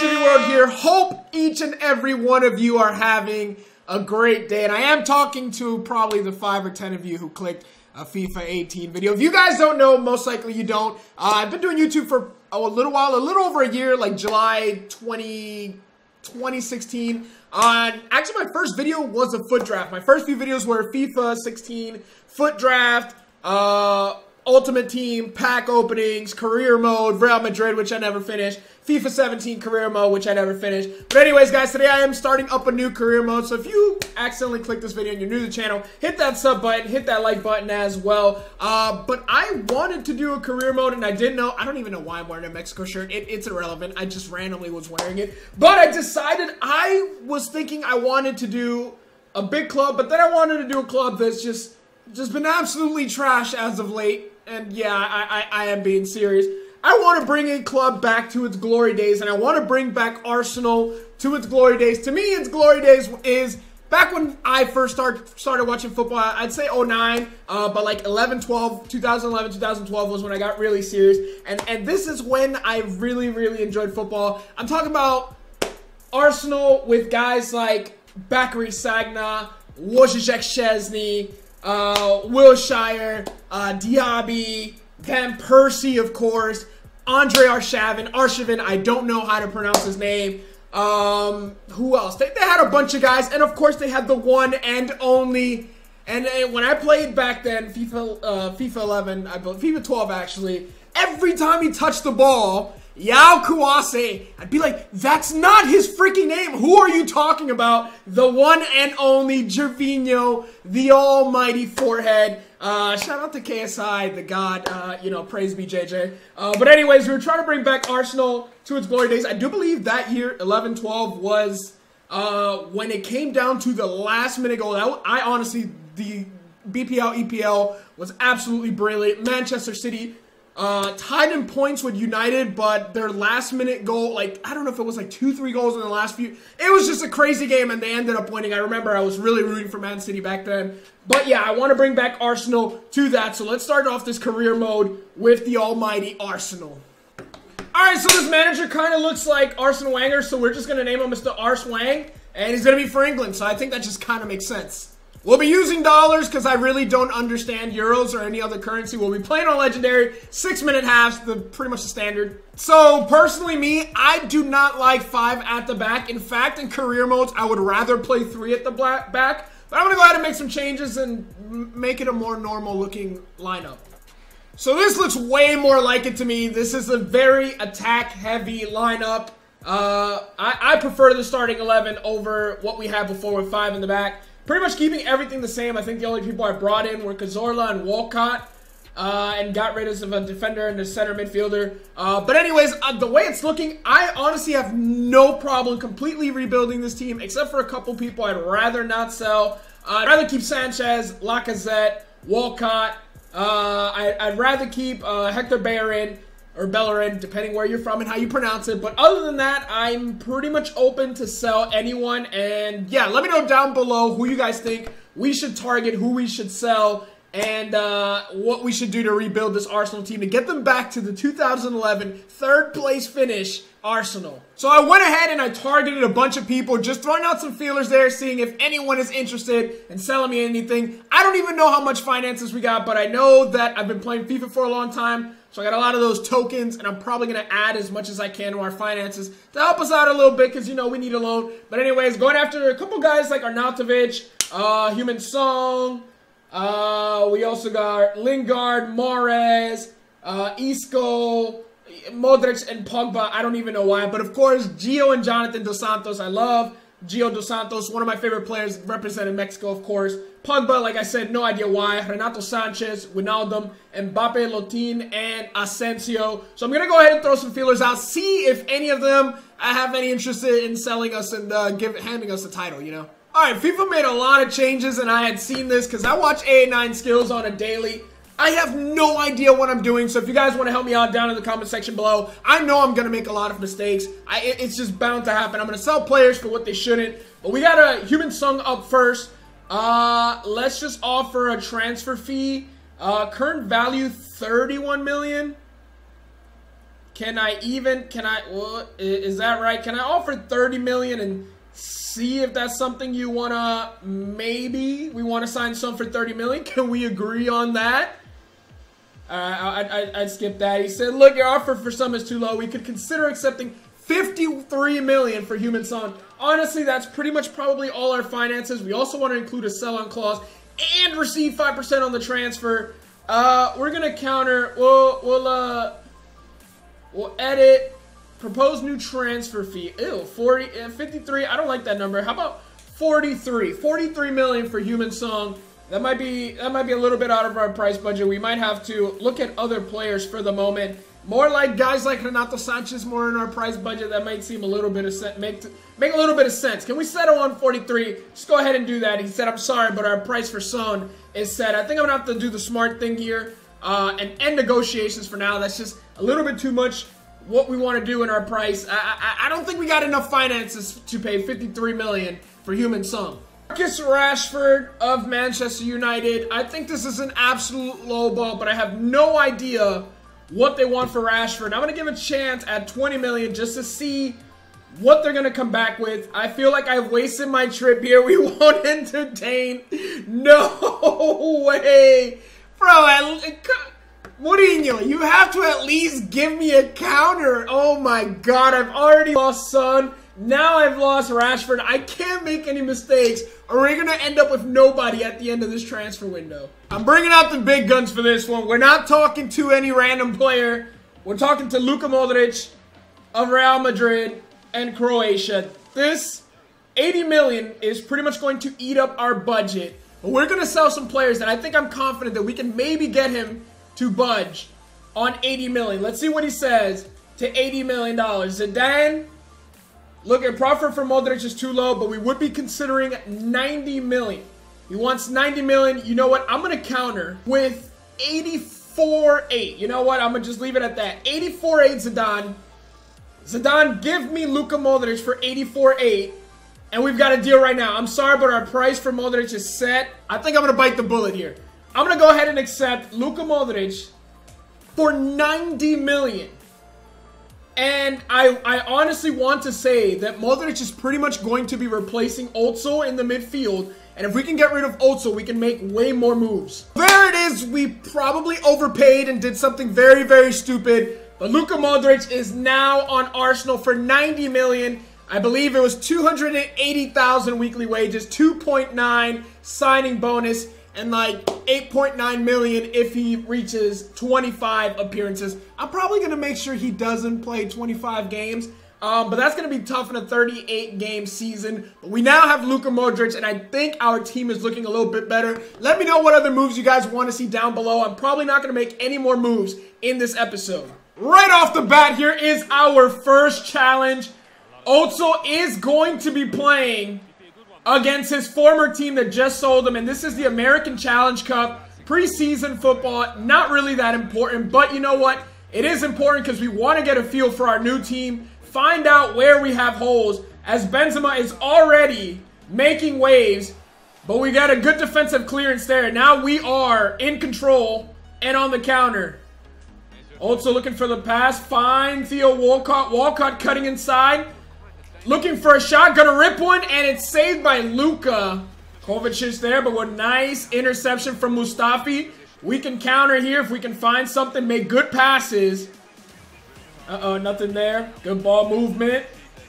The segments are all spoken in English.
Gyvi here. Hope each and every one of you are having a great day. And I am talking to probably the 5 or 10 of you who clicked a FIFA 18 video. If you guys don't know, most likely you don't. I've been doing YouTube for a little while, a little over a year, like July 2016. Actually, my first video was a foot draft. My first few videos were FIFA 16, foot draft, Ultimate Team, pack openings, career mode, Real Madrid, which I never finished, FIFA 17 career mode, which I never finished. But anyways, guys, today I am starting up a new career mode. So if you accidentally click this video and you're new to the channel, hit that sub button, hit that like button as well. But I wanted to do a career mode and I didn't know. I don't even know why I'm wearing a Mexico shirt. It's irrelevant. I just randomly was wearing it. But I decided I was thinking I wanted to do a big club, but then I wanted to do a club that's just been absolutely trash as of late. And yeah, I am being serious. I want to bring a club back to its glory days, and I want to bring back Arsenal to its glory days. To me, its glory days is back when I first started watching football. I'd say 09, but like 2011, 2012 was when I got really serious. And this is when I really enjoyed football. I'm talking about Arsenal with guys like Bakary Sagna, Wojciech Szczesny, Wilshere, Diaby, Van Persie, of course, Andre Arshavin, I don't know how to pronounce his name. Who else? They had a bunch of guys, and of course they had the one and only. And when I played back then, FIFA 11, I believe, FIFA 12 actually, every time he touched the ball, Yao Kouassi, I'd be like, that's not his freaking name. Who are you talking about? The one and only Gervinho, the almighty forehead. Shout out to KSI, the god, you know, praise be JJ. But anyways, we were trying to bring back Arsenal to its glory days. I do believe that year, 11-12, was when it came down to the last minute goal. I honestly, the BPL, EPL was absolutely brilliant. Manchester City tied in points with United, but their last minute goal, like, I don't know if it was like 2-3 goals in the last few. It was just a crazy game, and they ended up winning. I remember I was really rooting for Man City back then. But yeah, I want to bring back Arsenal to that. So let's start off this career mode with the almighty Arsenal. Alright, so this manager kind of looks like Arsene Wenger, so we're just going to name him Mr. Ars Wang, and he's going to be for England, so I think that just kind of makes sense. We'll be using dollars because I really don't understand euros or any other currency. We'll be playing on Legendary, 6-minute halves, pretty much the standard. So, personally me, I do not like 5 at the back. In fact, in career modes, I would rather play 3 at the back. But I'm going to go ahead and make some changes and make it a more normal looking lineup. So this looks way more like it to me. This is a very attack-heavy lineup. I prefer the starting 11 over what we had before with 5 in the back. Pretty much keeping everything the same. I think the only people I brought in were Cazorla and Walcott, and got rid of a defender and a center midfielder. But anyways, the way it's looking, I honestly have no problem completely rebuilding this team, except for a couple people I'd rather not sell. I'd rather keep Sanchez, Lacazette, Walcott. I'd rather keep Hector Bellerin, or Bellerin, depending where you're from and how you pronounce it. But other than that, I'm pretty much open to sell anyone. And yeah, let me know down below who you guys think we should target, who we should sell, and what we should do to rebuild this Arsenal team to get them back to the 2011 third place finish Arsenal. So I went ahead and I targeted a bunch of people, just throwing out some feelers there, seeing if anyone is interested in selling me anything. I don't even know how much finances we got, but I know that I've been playing FIFA for a long time. So I got a lot of those tokens, and I'm probably going to add as much as I can to our finances to help us out a little bit, because, you know, we need a loan. But anyways, going after a couple guys like Arnautovic, Heung-min Son. We also got Lingard, Mahrez, Isco, Modric, and Pogba. I don't even know why. But, of course, Gio and Jonathan Dos Santos. I love Gio Dos Santos, one of my favorite players, representing Mexico, of course. Pogba, like I said, no idea why. Renato Sanchez, Wijnaldum, Mbappe, Lotin, and Asensio. So I'm going to go ahead and throw some feelers out, see if any of them have any interest in selling us and handing us the title, you know. Alright, FIFA made a lot of changes, and I had seen this because I watch A9 Skills on a daily. I have no idea what I'm doing, so if you guys want to help me out down in the comment section below, I know I'm going to make a lot of mistakes. It's just bound to happen. I'm going to sell players for what they shouldn't. But we got a Heung-min Son up first. Let's just offer a transfer fee. Current value, 31 million. well, is that right? Can I offer 30 million and see if that's something you wanna, maybe we wanna sign some for 30 million? Can we agree on that? I'd skip that. He said, look, your offer for some is too low. We could consider accepting 53 million for Heung-min Son. Honestly, that's pretty much probably all our finances. We also want to include a sell-on clause and receive 5% on the transfer. We're gonna counter. We'll edit. Propose new transfer fee. Ew, 53. I don't like that number. How about 43? 43 million for Heung-min Son. That might be a little bit out of our price budget. We might have to look at other players for the moment. More like guys like Renato Sanchez, more in our price budget. That might seem a little bit of sense. Make a little bit of sense. Can we settle on 43? Just go ahead and do that. He said, I'm sorry, but our price for Son is set. I think I'm gonna have to do the smart thing here and end negotiations for now. That's just a little bit too much what we want to do in our price. I don't think we got enough finances to pay 53 million for Heung-min Son. Marcus Rashford of Manchester United. I think this is an absolute low ball, but I have no idea what they want for Rashford. I'm going to give a chance at 20 million just to see what they're going to come back with. I feel like I've wasted my trip here. We won't entertain. No way. Bro, Mourinho, you have to at least give me a counter. Oh my God, I've already lost Son. Now I've lost Rashford. I can't make any mistakes, or we're going to end up with nobody at the end of this transfer window. I'm bringing out the big guns for this one. We're not talking to any random player. We're talking to Luka Modric of Real Madrid and Croatia. This 80 million is pretty much going to eat up our budget. But we're going to sell some players, and I think I'm confident that we can maybe get him to budge on 80 million. Let's see what he says to $80 million. Zidane. Look, at profit for Modric is too low, but we would be considering 90 million. He wants 90 million. You know what? I'm going to counter with 84.8. You know what? I'm going to just leave it at that. 84.8 Zidane. Zidane, give me Luka Modric for 84.8. And we've got a deal right now. I'm sorry, but our price for Modric is set. I think I'm going to bite the bullet here. I'm going to go ahead and accept Luka Modric for 90 million. And I honestly want to say that Modric is pretty much going to be replacing Ozil in the midfield. And if we can get rid of Ozil, we can make way more moves. There it is. We probably overpaid and did something very, very stupid. But Luka Modric is now on Arsenal for 90 million. I believe it was 280,000 weekly wages, 2.9 signing bonus, and like 8.9 million if he reaches 25 appearances. I'm probably going to make sure he doesn't play 25 games. But that's going to be tough in a 38-game season. But we now have Luka Modric, and I think our team is looking a little bit better. Let me know what other moves you guys want to see down below. I'm probably not going to make any more moves in this episode. Right off the bat, here is our first challenge. Ozil is going to be playing against his former team that just sold him, and this is the American Challenge Cup. Preseason football, not really that important, but you know what? It is important because we want to get a feel for our new team, find out where we have holes, as Benzema is already making waves, but we got a good defensive clearance there. Now we are in control and on the counter. Also looking for the pass, fine, Theo Walcott. Walcott cutting inside. Looking for a shot, gonna rip one, and it's saved by Luka. Kovacic there, but with nice interception from Mustafi. We can counter here if we can find something, make good passes. Uh-oh, nothing there. Good ball movement.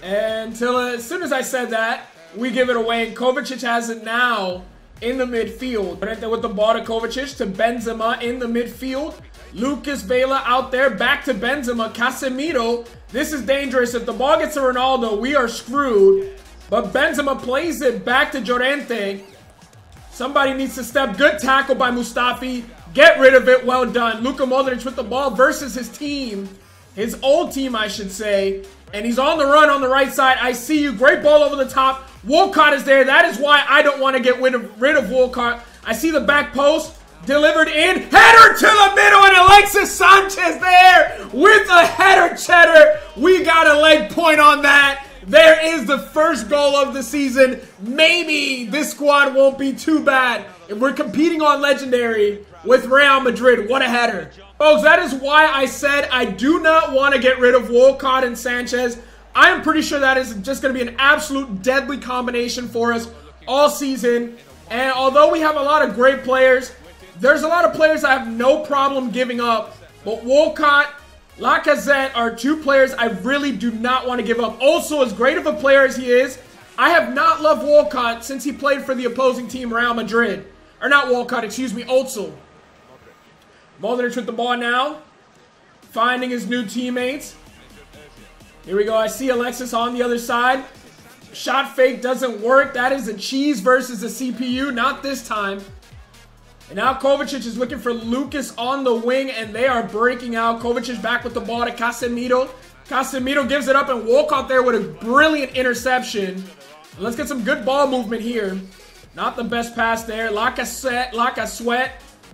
Until as soon as I said that, we give it away, and Kovacic has it now in the midfield. Right there with the ball to Kovacic, to Benzema in the midfield. Lucas Vela out there, back to Benzema, Casemiro. This is dangerous. If the ball gets to Ronaldo, we are screwed. But Benzema plays it back to Llorente. Somebody needs to step. Good tackle by Mustafi. Get rid of it. Well done. Luka Modric with the ball versus his team. His old team, I should say. And he's on the run on the right side. I see you. Great ball over the top. Walcott is there. That is why I don't want to get rid of Walcott. I see the back post. Delivered in, header to the middle, and Alexis Sanchez there with a header cheddar. We got a leg point on that. There is the first goal of the season. Maybe this squad won't be too bad. If we're competing on Legendary, with Real Madrid. What a header. Folks, that is why I said I do not want to get rid of Walcott and Sanchez. I am pretty sure that is just going to be an absolute deadly combination for us all season. And although we have a lot of great players, there's a lot of players I have no problem giving up. But Walcott, Lacazette are two players I really do not want to give up. Also, as great of a player as he is, I have not loved Walcott since he played for the opposing team, Real Madrid. Or not Walcott, excuse me, Özil. Modric with the ball now. Finding his new teammates. Here we go. I see Alexis on the other side. Shot fake doesn't work. That is a cheese versus a CPU. Not this time. And now Kovacic is looking for Lucas on the wing, and they are breaking out. Kovacic back with the ball to Casemiro. Casemiro gives it up, and Walcott there with a brilliant interception. Let's get some good ball movement here. Not the best pass there. Lacazette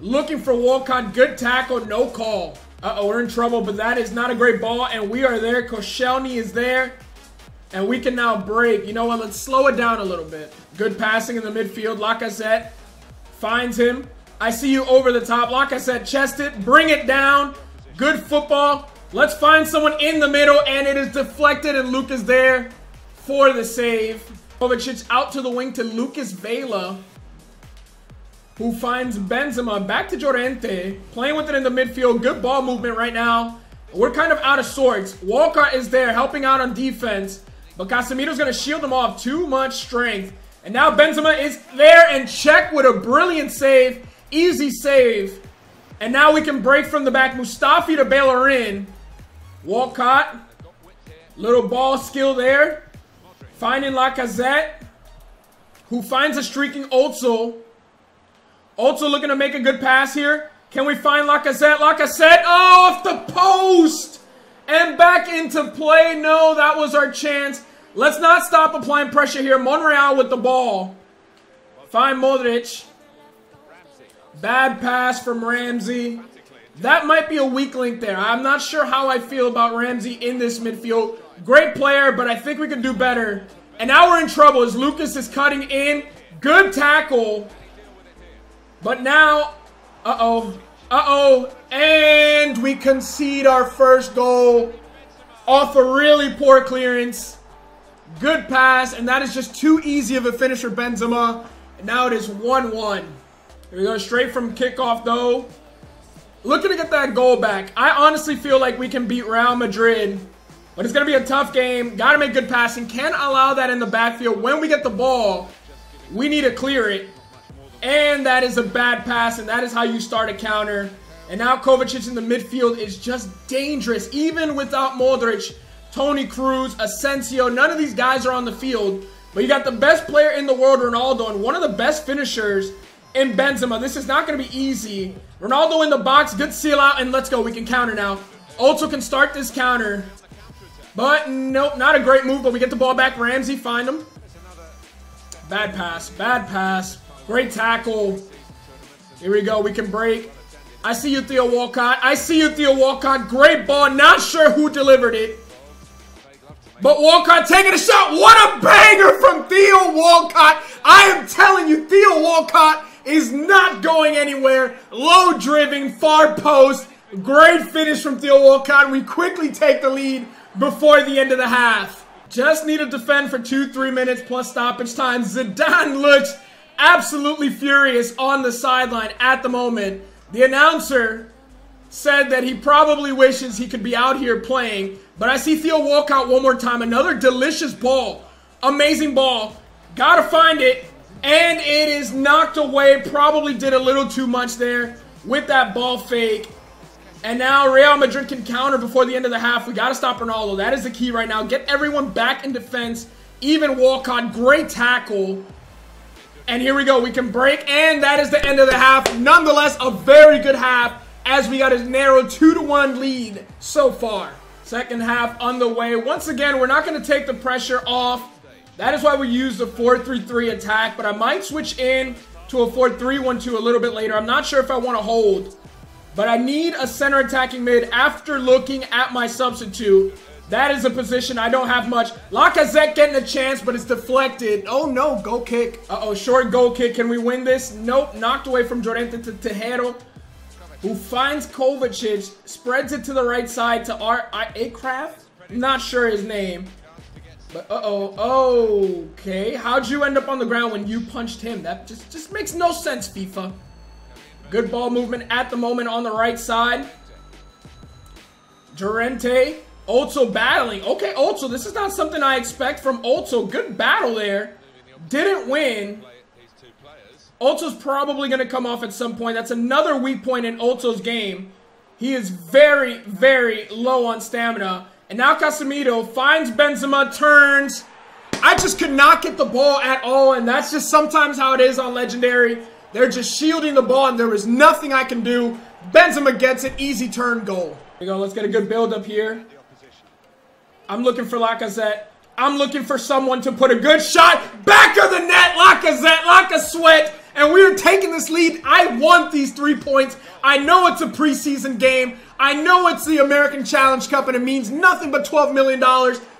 looking for Walcott. Good tackle, no call. Uh-oh, we're in trouble, but that is not a great ball, and we are there. Koscielny is there, and we can now break. You know what? Let's slow it down a little bit. Good passing in the midfield. Lacazette finds him. I see you over the top. Lacazette chest it. Bring it down. Good football. Let's find someone in the middle, and it is deflected, and Luke is there for the save. Kovacic out to the wing to Lucas Vela, who finds Benzema. Back to Llorente. Playing with it in the midfield. Good ball movement right now. We're kind of out of sorts. Walcott is there helping out on defense, but Casemiro's going to shield him off. Too much strength. And now Benzema is there, and check with a brilliant save. Easy save. And now we can break from the back. Mustafi to bail her in. Walcott. Little ball skill there. Finding Lacazette, who finds a streaking Özil. Özil looking to make a good pass here. Can we find Lacazette? Lacazette, oh, off the post! And back into play. No, that was our chance. Let's not stop applying pressure here. Monreal with the ball. Find Modric. Bad pass from Ramsey. That might be a weak link there. I'm not sure how I feel about Ramsey in this midfield. Great player, but I think we can do better. And now we're in trouble as Lucas is cutting in. Good tackle. But now, and we concede our first goal off a really poor clearance. Good pass, and that is just too easy of a finish for Benzema. And now it is 1-1. Here we go, straight from kickoff though. Looking to get that goal back. I honestly feel like we can beat Real Madrid, but it's going to be a tough game. Got to make good passing. Can't allow that in the backfield. When we get the ball, we need to clear it. And that is a bad pass, and that is how you start a counter. And now Kovacic in the midfield is just dangerous. Even without Modric, Toni Kroos, Asensio, none of these guys are on the field. But you got the best player in the world, Ronaldo, and one of the best finishers in Benzema. This is not going to be easy. Ronaldo in the box, good seal out, and let's go. We can counter now. Also can start this counter. But nope, not a great move, but we get the ball back. Ramsey, find him. Bad pass, bad pass. Great tackle. Here we go, we can break. I see you, Theo Walcott. I see you, Theo Walcott. Great ball. Not sure who delivered it. But Walcott taking a shot. What a banger from Theo Walcott. I am telling you, Theo Walcott is not going anywhere. Low driven, far post. Great finish from Theo Walcott. We quickly take the lead before the end of the half. Just need to defend for 2-3 minutes plus stoppage time. Zidane looks absolutely furious on the sideline at the moment. The announcer said that he probably wishes he could be out here playing. But I see Theo Walcott one more time. Another delicious ball. Amazing ball. Gotta find it. And it is knocked away. Probably did a little too much there with that ball fake. And now Real Madrid can counter before the end of the half. We gotta stop Ronaldo. That is the key right now. Get everyone back in defense. Even Walcott. Great tackle. And here we go. We can break. And that is the end of the half. Nonetheless, a very good half as we got a narrow 2-1 lead so far. Second half on the way. Once again, we're not going to take the pressure off. That is why we use the 4-3-3 attack. But I might switch in to a 4-3-1-2 a little bit later. I'm not sure if I want to hold. But I need a center attacking mid after looking at my substitute. That is a position I don't have much. Lacazette getting a chance, but it's deflected. Oh no, goal kick. Uh-oh, short goal kick. Can we win this? Nope, knocked away from Llorente to Tejero. who finds Kovacic, spreads it to the right side to Akraft? Not sure his name. But okay. How'd you end up on the ground when you punched him? That just makes no sense, FIFA. Good ball movement at the moment on the right side. Durante. Also battling. Okay, also, this is not something I expect from also. Good battle there. Didn't win. Otso's probably going to come off at some point. That's another weak point in Otso's game. He is very, very low on stamina. And now Casemiro finds Benzema, turns. I just could not get the ball at all, and that's just sometimes how it is on Legendary. They're just shielding the ball, and there was nothing I can do. Benzema gets it, easy turn, goal. Here we go, let's get a good build up here. I'm looking for Lacazette. I'm looking for someone to put a good shot. Back of the net, Lacazette, and we're taking this lead. I want these 3 points. I know it's a preseason game. I know it's the American Challenge Cup and it means nothing but $12 million,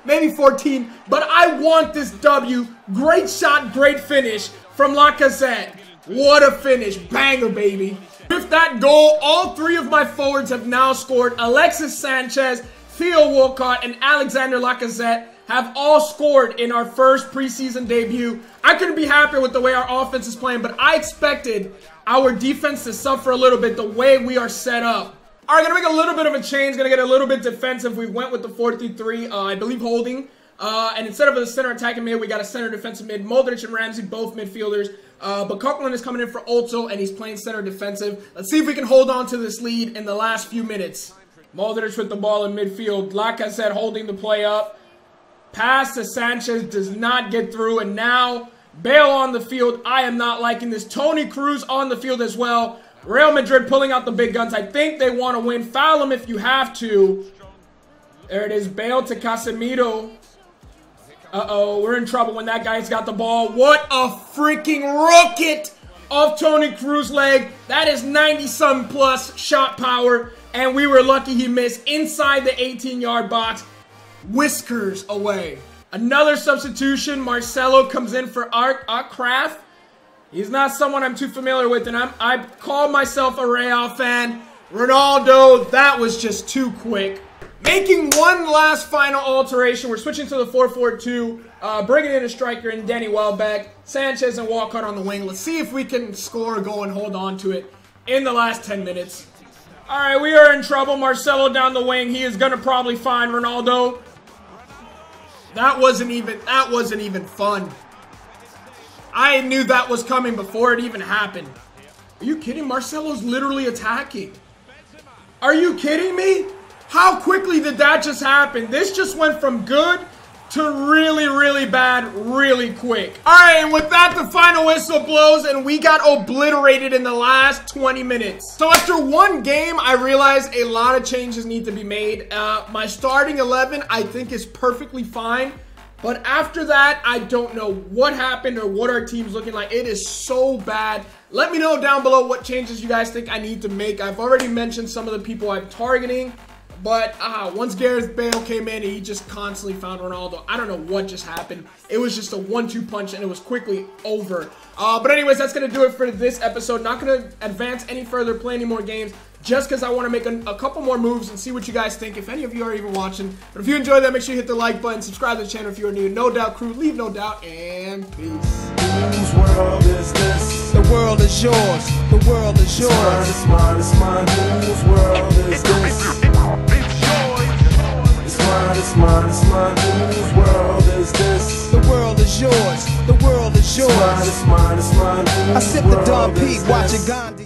maybe 14, but I want this W. Great shot, great finish from Lacazette. What a finish. Banger, baby. With that goal, all 3 of my forwards have now scored. Alexis Sanchez, Theo Walcott, and Alexander Lacazette have all scored in our first preseason debut. I couldn't be happier with the way our offense is playing, but I expected our defense to suffer a little bit the way we are set up. All right, gonna make a little bit of a change. Gonna get a little bit defensive. We went with the 4-3-3, I believe holding. And instead of a center attacking mid, we got a center defensive mid. Modric and Ramsey, both midfielders. But Coquelin is coming in for Otso, and he's playing center defensive. Let's see if we can hold on to this lead in the last few minutes. Modric with the ball in midfield. Lacazette holding the play up. Pass to Sanchez does not get through, and now Bale on the field. I am not liking this. Toni Kroos on the field as well. Real Madrid pulling out the big guns. I think they want to win. Foul him if you have to. There it is. Bale to Casemiro. Uh-oh, we're in trouble when that guy's got the ball. What a freaking rocket off Toni Kroos' leg. That is 90-some plus shot power, and we were lucky he missed inside the 18-yard box. Whiskers away. Another substitution. Marcelo comes in for Akraft. He's not someone I'm too familiar with, and I call myself a Real fan. Ronaldo, that was just too quick. Making one last final alteration. We're switching to the 4-4-2, bringing in a striker in Danny Welbeck, Sanchez and Walcott on the wing. Let's see if we can score a goal and hold on to it in the last 10 minutes. All right, we are in trouble. Marcelo down the wing. He is going to probably find Ronaldo. That wasn't even fun. I knew that was coming before it even happened. Are you kidding? Marcelo's literally attacking. Are you kidding me? How quickly did that just happen? This just went from good to really, really bad really quick. All right, and with that, the final whistle blows, and we got obliterated in the last 20 minutes. So after one game, I realized a lot of changes need to be made. My starting 11, I think, is perfectly fine. But after that, I don't know what happened or what our team's looking like. It is so bad. Let me know down below what changes you guys think I need to make. I've already mentioned some of the people I'm targeting. But once Gareth Bale came in, he just constantly found Ronaldo. I don't know what just happened. It was just a 1-2 punch, and it was quickly over. But anyways, that's going to do it for this episode. Not going to advance any further, play any more games, just because I want to make a couple more moves and see what you guys think, if any of you are even watching. But if you enjoyed that, make sure you hit the like button, subscribe to the channel if you are new. No Doubt crew, leave no doubt, and peace. Whose world is this? The world is yours. The world is yours. It's mine, it's mine. Whose world is this? It's mine, it's mine. Whose world is this? The world is yours. The world is yours. It's mine, it's mine. I sip the Dom P, watching Gandhi.